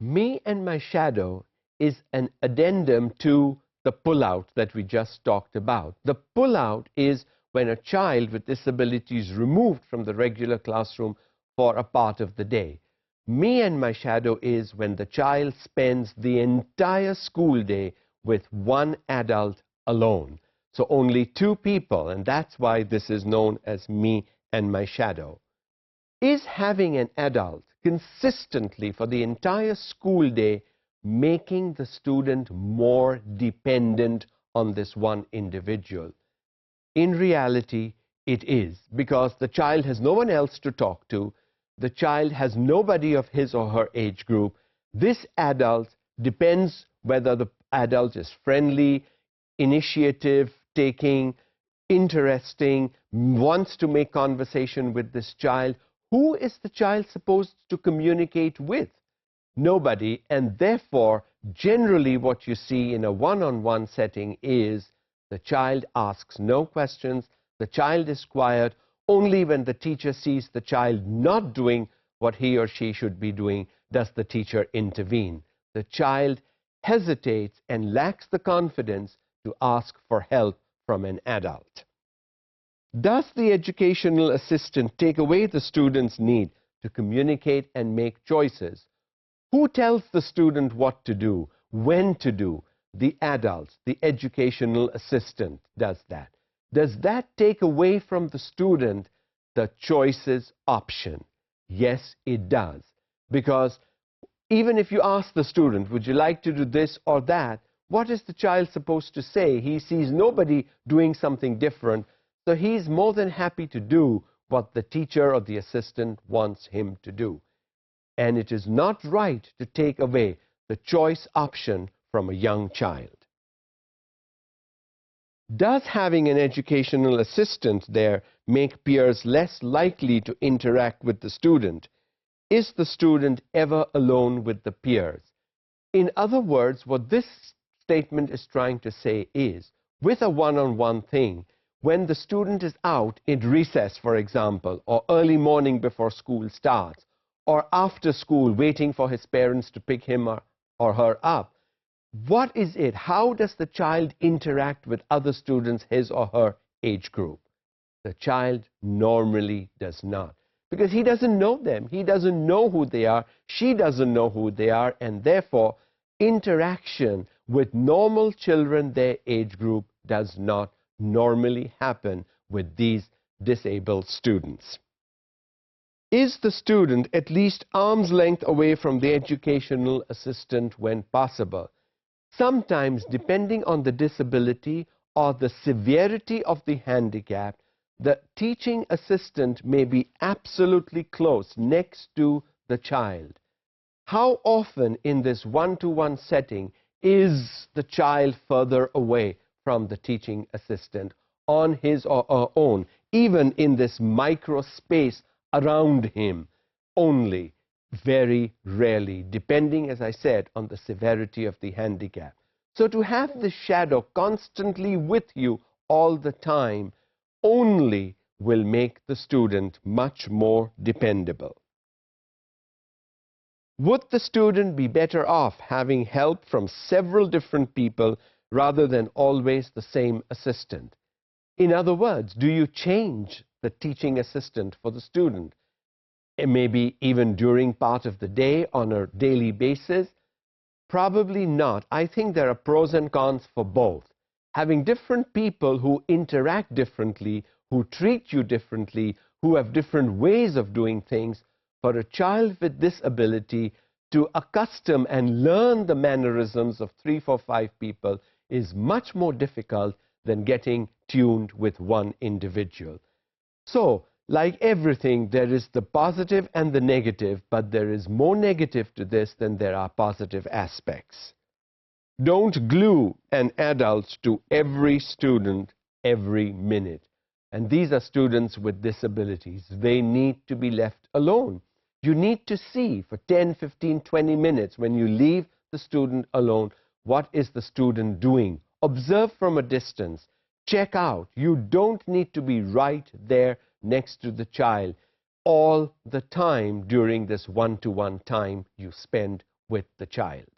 Me and my shadow is an addendum to the pullout that we just talked about. The pullout is when a child with disability is removed from the regular classroom for a part of the day. Me and my shadow is when the child spends the entire school day with one adult alone. So only two people, and that's why this is known as me and my shadow. Is having an adult consistently for the entire school day making the student more dependent on this one individual? In reality, it is, because the child has no one else to talk to. The child has nobody of his or her age group. This adult depends whether the adult is friendly, initiative taking, interesting, wants to make conversation with this child. Who is the child supposed to communicate with? Nobody, and therefore, generally what you see in a one-on-one setting is the child asks no questions, the child is quiet. Only when the teacher sees the child not doing what he or she should be doing does the teacher intervene. The child hesitates and lacks the confidence to ask for help from an adult. Does the educational assistant take away the student's need to communicate and make choices? Who tells the student what to do, when to do? The adults, the educational assistant does that. Does that take away from the student the choices option? Yes, it does. Because even if you ask the student, would you like to do this or that, what is the child supposed to say? He sees nobody doing something different, so he's more than happy to do what the teacher or the assistant wants him to do. And it is not right to take away the choice option from a young child. Does having an educational assistant there make peers less likely to interact with the student? Is the student ever alone with the peers? In other words, what this statement is trying to say is, with a one-on-one thing, when the student is out in recess, for example, or early morning before school starts, or after school waiting for his parents to pick him or her up, what is it? How does the child interact with other students, his or her age group? The child normally does not, because he doesn't know them. He doesn't know who they are. She doesn't know who they are, and therefore interaction with normal children their age group does not normally happen with these disabled students. Is the student at least arm's length away from the educational assistant when possible? Sometimes, depending on the disability or the severity of the handicap, the teaching assistant may be absolutely close next to the child. How often in this one-to-one setting is the child further away from the teaching assistant on his or her own, even in this micro space around him? Only very rarely, depending, as I said, on the severity of the handicap. So to have the shadow constantly with you all the time only will make the student much more dependable. Would the student be better off having help from several different people rather than always the same assistant? In other words, do you change the teaching assistant for the student? Maybe even during part of the day on a daily basis? Probably not. I think there are pros and cons for both. Having different people who interact differently, who treat you differently, who have different ways of doing things, for a child with this ability to accustom and learn the mannerisms of 3, 4, 5 people is much more difficult than getting tuned with one individual. So, like everything, there is the positive and the negative, but there is more negative to this than there are positive aspects. Don't glue an adult to every student every minute. And these are students with disabilities. They need to be left alone. You need to see for 10, 15, 20 minutes when you leave the student alone, what is the student doing? Observe from a distance. Check out. You don't need to be right there next to the child all the time during this one-to-one time you spend with the child.